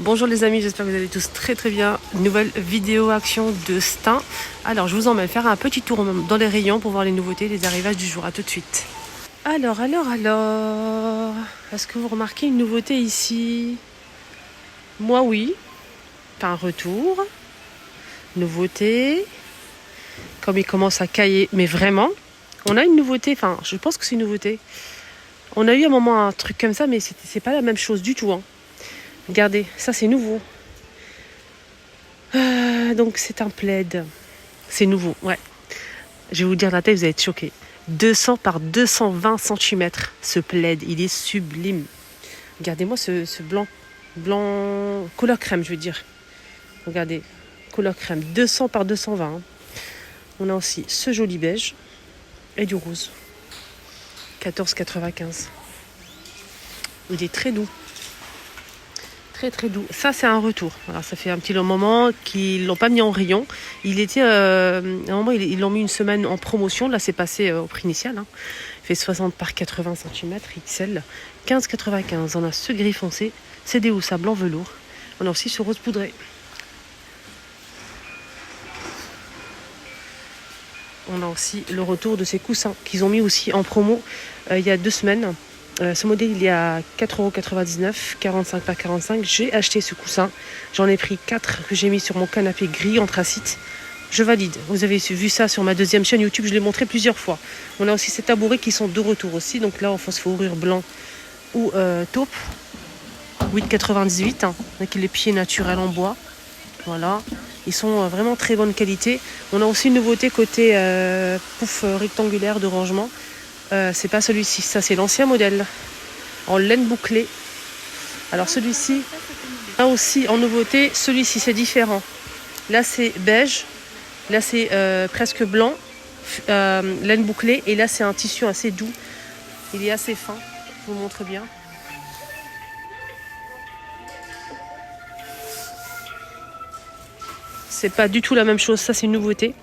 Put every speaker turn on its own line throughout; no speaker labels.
Bonjour les amis, j'espère que vous allez tous très très bien. Nouvelle vidéo action de Stein. Alors je vous emmène faire un petit tour dans les rayons pour voir les nouveautés, les arrivages du jour. À tout de suite. Alors, est-ce que vous remarquez une nouveauté ici? Moi oui, pas un retour. Nouveauté. Comme il commence à cailler, mais vraiment, on a une nouveauté, enfin je pense que c'est une nouveauté. On a eu un moment un truc comme ça, mais c'est pas la même chose du tout. Regardez, ça c'est nouveau. Donc c'est un plaid. C'est nouveau, ouais. Je vais vous dire la taille, vous allez être choqués. 200 par 220 cm, ce plaid, il est sublime. Regardez-moi ce blanc, couleur crème, je veux dire. Regardez, couleur crème, 200 par 220. On a aussi ce joli beige et du rose. 14,95. Il est très doux. Très doux. Ça c'est un retour. Alors, ça fait un petit moment qu'ils l'ont pas mis en rayon. Il était à un moment ils l'ont mis une semaine en promotion. Là c'est passé au prix initial. Il fait 60 par 80 cm XL. 15,95. On a ce gris foncé. C'est des housses à blanc velours. On a aussi ce rose poudré. On a aussi le retour de ces coussins qu'ils ont mis aussi en promo il y a 2 semaines. Ce modèle il est à 4,99€, 45 par 45. J'ai acheté ce coussin. J'en ai pris 4 que j'ai mis sur mon canapé gris anthracite. Je valide. Vous avez vu ça sur ma deuxième chaîne YouTube. Je l'ai montré plusieurs fois. On a aussi ces tabourets qui sont de retour aussi. Donc là, en fourrure blanc ou taupe. 8,98 avec les pieds naturels en bois. Voilà. Ils sont vraiment très bonne qualité. On a aussi une nouveauté côté pouf rectangulaire de rangement. C'est pas celui-ci, ça c'est l'ancien modèle en laine bouclée. Alors celui-ci a aussi en nouveauté, celui-ci c'est différent. Là c'est beige, là c'est presque blanc, laine bouclée, et là c'est un tissu assez doux. Il est assez fin, je vous montre bien. C'est pas du tout la même chose, ça c'est une nouveauté.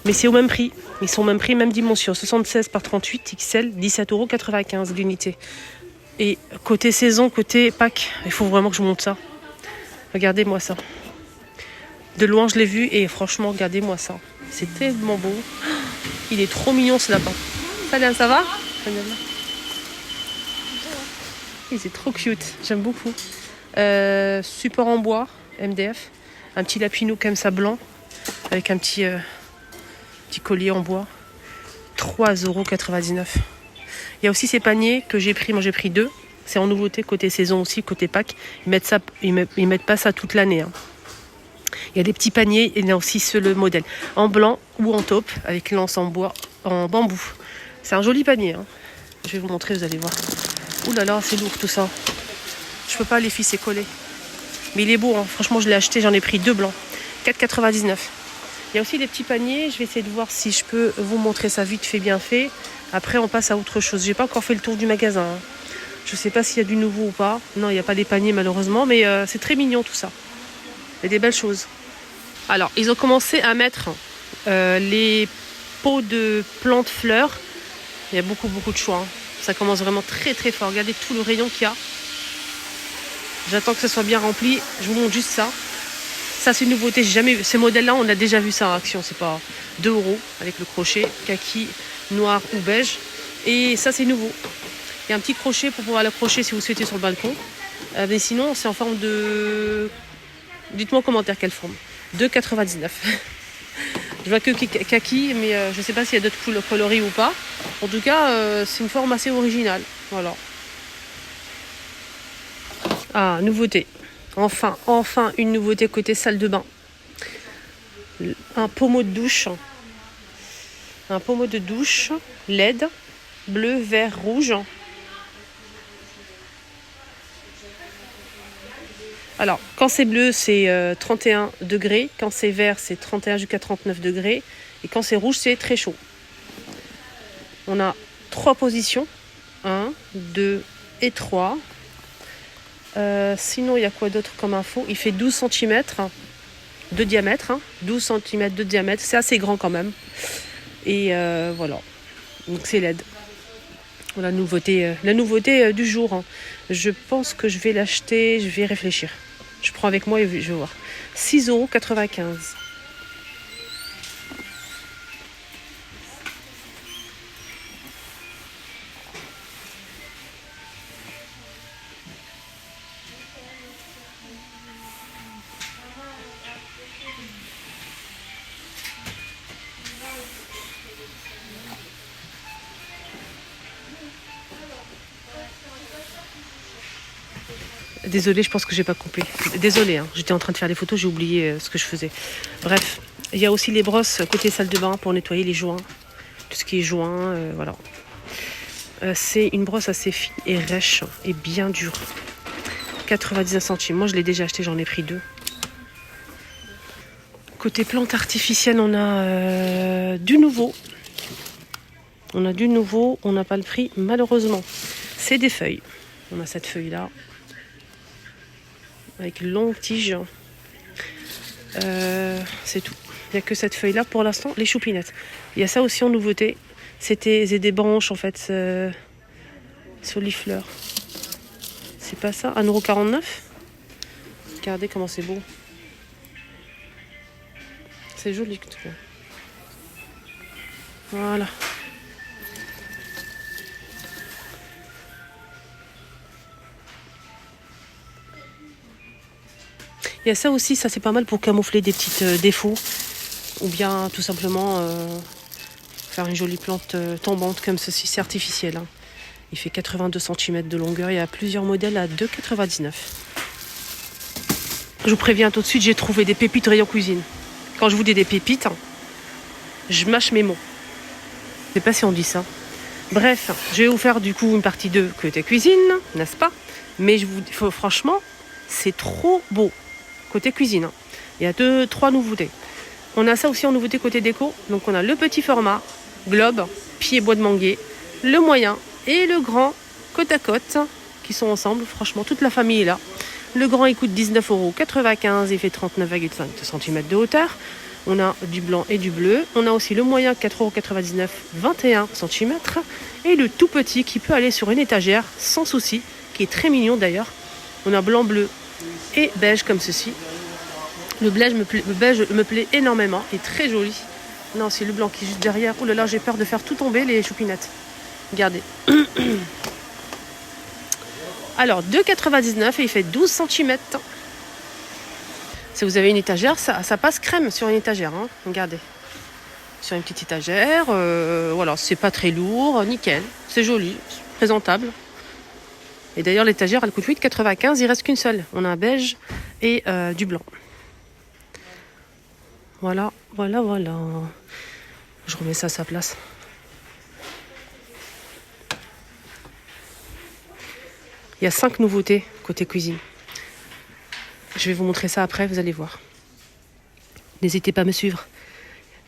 Mais c'est au même prix. Ils sont au même prix, même dimension. 76 par 38 XL, 17,95€ l'unité. Et côté saison, côté Pâques, il faut vraiment que je monte ça. Regardez-moi ça. De loin, je l'ai vu et franchement, regardez-moi ça. C'est tellement beau. Il est trop mignon ce lapin. Salam, ça va? C'est trop cute. J'aime beaucoup. Support en bois, MDF. Un petit lapinou comme ça blanc. Avec un petit collier en bois. 3,99€. Il y a aussi ces paniers que j'ai pris. Moi j'ai pris 2. C'est en nouveauté côté saison aussi, côté Pâques. Ils mettent pas ça toute l'année. Il y a des petits paniers et il y a aussi le modèle en blanc ou en taupe avec l'anse en bois, en bambou. C'est un joli panier. Je vais vous montrer, vous allez voir. Ouh là là, c'est lourd tout ça. Je peux pas, les filles, c'est collé. Mais il est beau, franchement je l'ai acheté, j'en ai pris 2 blancs. 4,99€. Il y a aussi des petits paniers, je vais essayer de voir si je peux vous montrer ça vite fait, bien fait. Après on passe à autre chose. J'ai pas encore fait le tour du magasin. Je sais pas s'il y a du nouveau ou pas. Non, il n'y a pas des paniers malheureusement, mais c'est très mignon tout ça. Il y a des belles choses. Alors, ils ont commencé à mettre les pots de plantes fleurs. Il y a beaucoup de choix. Ça commence vraiment très fort. Regardez tout le rayon qu'il y a. J'attends que ce soit bien rempli. Je vous montre juste ça. Ça c'est une nouveauté, j'ai jamais vu. Ces modèles-là, on a déjà vu ça en action. C'est pas 2€ avec le crochet, kaki, noir ou beige. Et ça c'est nouveau. Il y a un petit crochet pour pouvoir l'accrocher si vous souhaitez sur le balcon. Mais sinon, c'est en forme de... Dites-moi en commentaire quelle forme. 2,99€. Je vois que kaki, mais je ne sais pas s'il y a d'autres coloris ou pas. En tout cas, c'est une forme assez originale. Voilà. Ah, nouveauté. Enfin une nouveauté côté salle de bain. Un pommeau de douche. Un pommeau de douche LED, bleu, vert, rouge. Alors, quand c'est bleu, c'est 31 degrés. Quand c'est vert, c'est 31 jusqu'à 39 degrés. Et quand c'est rouge, c'est très chaud. On a 3 positions. 1, 2 et 3. Sinon, il y a quoi d'autre comme info? Il fait 12 cm de diamètre. 12 cm de diamètre. C'est assez grand quand même. Et voilà. Donc, c'est LED. La nouveauté du jour. Je pense que je vais l'acheter. Je vais réfléchir. Je prends avec moi et je vais voir. 6,95 €. Désolée, je pense que j'ai pas coupé. Désolée, hein, j'étais en train de faire des photos, j'ai oublié ce que je faisais. Bref, il y a aussi les brosses côté salle de bain pour nettoyer les joints. Tout ce qui est joints, voilà. C'est une brosse assez fine et rêche et bien dure. 99 centimes. Moi, je l'ai déjà acheté, j'en ai pris 2. Côté plantes artificielles, on a du nouveau. On a du nouveau, on n'a pas le prix, malheureusement. C'est des feuilles. On a cette feuille-là. Avec une longue tige. C'est tout. Il n'y a que cette feuille-là pour l'instant, les choupinettes. Il y a ça aussi en nouveauté. C'était des branches en fait, solifleurs. C'est pas ça, 1,49 €. Regardez comment c'est beau. C'est joli. Voilà. Il y a ça aussi, ça c'est pas mal pour camoufler des petits défauts. Ou bien tout simplement faire une jolie plante tombante comme ceci, c'est artificiel. Hein. Il fait 82 cm de longueur, il y a plusieurs modèles à 2,99 €. Je vous préviens tout de suite, j'ai trouvé des pépites rayon cuisine. Quand je vous dis des pépites, hein, je mâche mes mots. Je sais pas si on dit ça. Bref, je vais vous faire du coup une partie 2 côté cuisine, n'est-ce pas? Mais franchement, c'est trop beau. Côté cuisine, hein. Il y a 2-3 nouveautés. On a ça aussi en nouveauté côté déco. Donc on a le petit format, globe, pied bois de manguier, le moyen et le grand côte à côte qui sont ensemble. Franchement, toute la famille est là. Le grand, il coûte 19,95 €. Il fait 39,5 cm de hauteur. On a du blanc et du bleu. On a aussi le moyen, 4,99 €, 21 cm. Et le tout petit qui peut aller sur une étagère sans souci, qui est très mignon d'ailleurs. On a blanc, bleu et beige comme ceci. Le beige me plaît énormément. Il est très joli. Non, c'est le blanc qui est juste derrière. Oh là là, j'ai peur de faire tout tomber les choupinettes. Regardez. Alors, 2,99 € et il fait 12 cm. Si vous avez une étagère, ça passe crème sur une étagère. Hein. Regardez. Sur une petite étagère. Voilà, c'est pas très lourd. Nickel. C'est joli. Présentable. Et d'ailleurs, l'étagère, elle coûte 8,95 €. Il reste qu'une seule. On a un beige et du blanc. Voilà, voilà, voilà. Je remets ça à sa place. Il y a 5 nouveautés côté cuisine. Je vais vous montrer ça après, vous allez voir. N'hésitez pas à me suivre.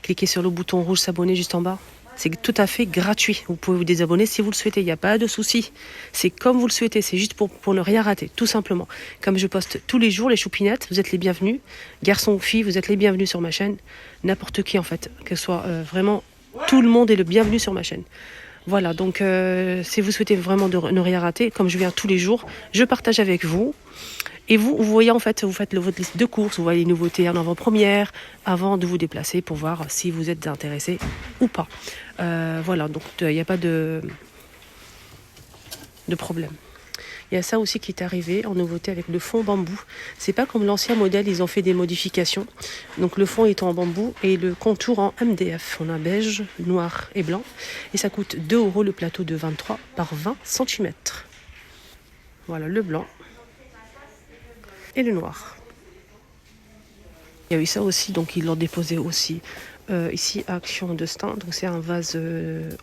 Cliquez sur le bouton rouge s'abonner juste en bas. C'est tout à fait gratuit. Vous pouvez vous désabonner si vous le souhaitez. Il n'y a pas de souci. C'est comme vous le souhaitez. C'est juste pour ne rien rater, tout simplement. Comme je poste tous les jours les choupinettes, vous êtes les bienvenus. Garçons ou filles, vous êtes les bienvenus sur ma chaîne. N'importe qui en fait. Que ce soit vraiment tout le monde est le bienvenu sur ma chaîne. Voilà, donc si vous souhaitez vraiment ne rien rater, comme je viens tous les jours, je partage avec vous. Et vous voyez en fait, vous faites votre liste de courses, vous voyez les nouveautés en avant-première, avant de vous déplacer pour voir si vous êtes intéressé ou pas. Voilà, donc il n'y a pas de problème. Il y a ça aussi qui est arrivé en nouveauté avec le fond bambou. C'est pas comme l'ancien modèle, ils ont fait des modifications. Donc le fond est en bambou et le contour en MDF. On a beige, noir et blanc. Et ça coûte 2 € le plateau de 23 par 20 cm. Voilà le blanc et le noir. Il y a eu ça aussi, donc ils l'ont déposé aussi ici à Action de Stein. Donc c'est un vase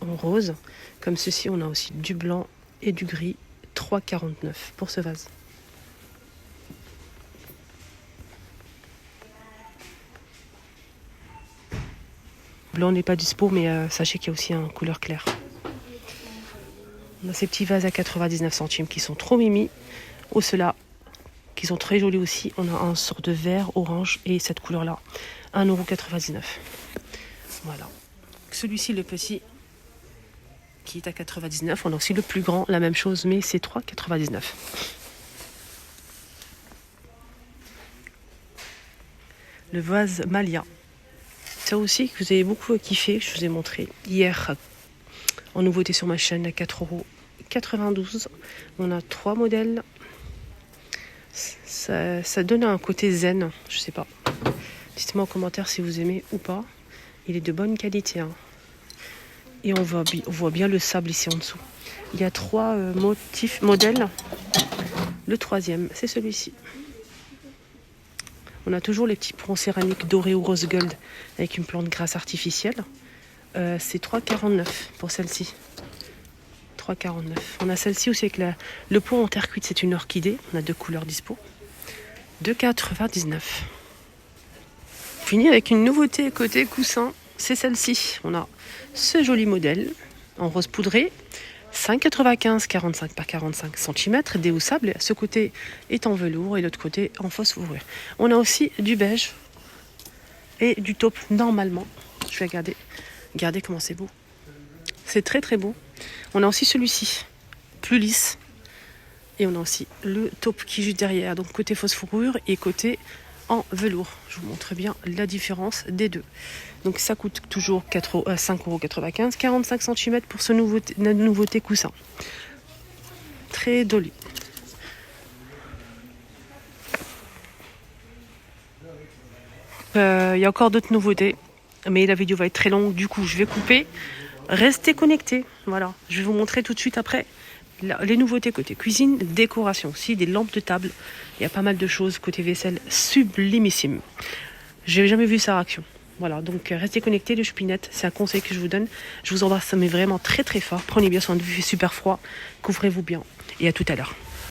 en rose. Comme ceci, on a aussi du blanc et du gris. 3,49 € pour ce vase. Blanc n'est pas dispo, mais sachez qu'il y a aussi un couleur claire. On a ces petits vases à 99 centimes qui sont trop mimi. Ou ceux-là, qui sont très jolis aussi. On a un sort de vert, orange et cette couleur-là. 1,99 €. Voilà. Celui-ci, le petit, qui est à 99. On a aussi le plus grand, la même chose, mais c'est 3,99 €. Le vase Malia. Ça aussi que vous avez beaucoup kiffé, je vous ai montré hier en nouveauté sur ma chaîne à 4,92 €. On a 3 modèles. Ça donne un côté zen, je sais pas. Dites-moi en commentaire si vous aimez ou pas. Il est de bonne qualité. Hein. Et on voit bien le sable ici en dessous. Il y a 3 modèles. Le 3e, c'est celui-ci. On a toujours les petits pots en céramique dorés ou rose gold avec une plante grasse artificielle. C'est 3,49 € pour celle-ci. 3,49 €. On a celle-ci aussi avec le pot en terre cuite, c'est une orchidée. On a 2 couleurs dispo. 2,99 €. Fini avec une nouveauté côté coussin, c'est celle-ci. On a ce joli modèle en rose poudré. 5,95 €, 45 par 45 cm, déhoussable. Ce côté est en velours et l'autre côté en fausse fourrure. On a aussi du beige et du taupe normalement. Je vais regarder. Regardez comment c'est beau. C'est très très beau. On a aussi celui-ci, plus lisse. Et on a aussi le taupe qui est juste derrière. Donc côté fausse fourrure et côté en velours. Je vous montre bien la différence des deux. Donc ça coûte toujours 5,95 €, 45 cm pour ce nouveauté coussin. Très joli. Il y a encore d'autres nouveautés, mais la vidéo va être très longue, du coup je vais couper. Restez connectés. Voilà, je vais vous montrer tout de suite après les nouveautés côté cuisine, décoration aussi, des lampes de table. Il y a pas mal de choses côté vaisselle sublimissime. J'ai jamais vu ça en action. Voilà, donc restez connectés, les chupinettes, c'est un conseil que je vous donne. Je vous embrasse, mais vraiment très très fort. Prenez bien soin de vous, il fait super froid. Couvrez-vous bien et à tout à l'heure.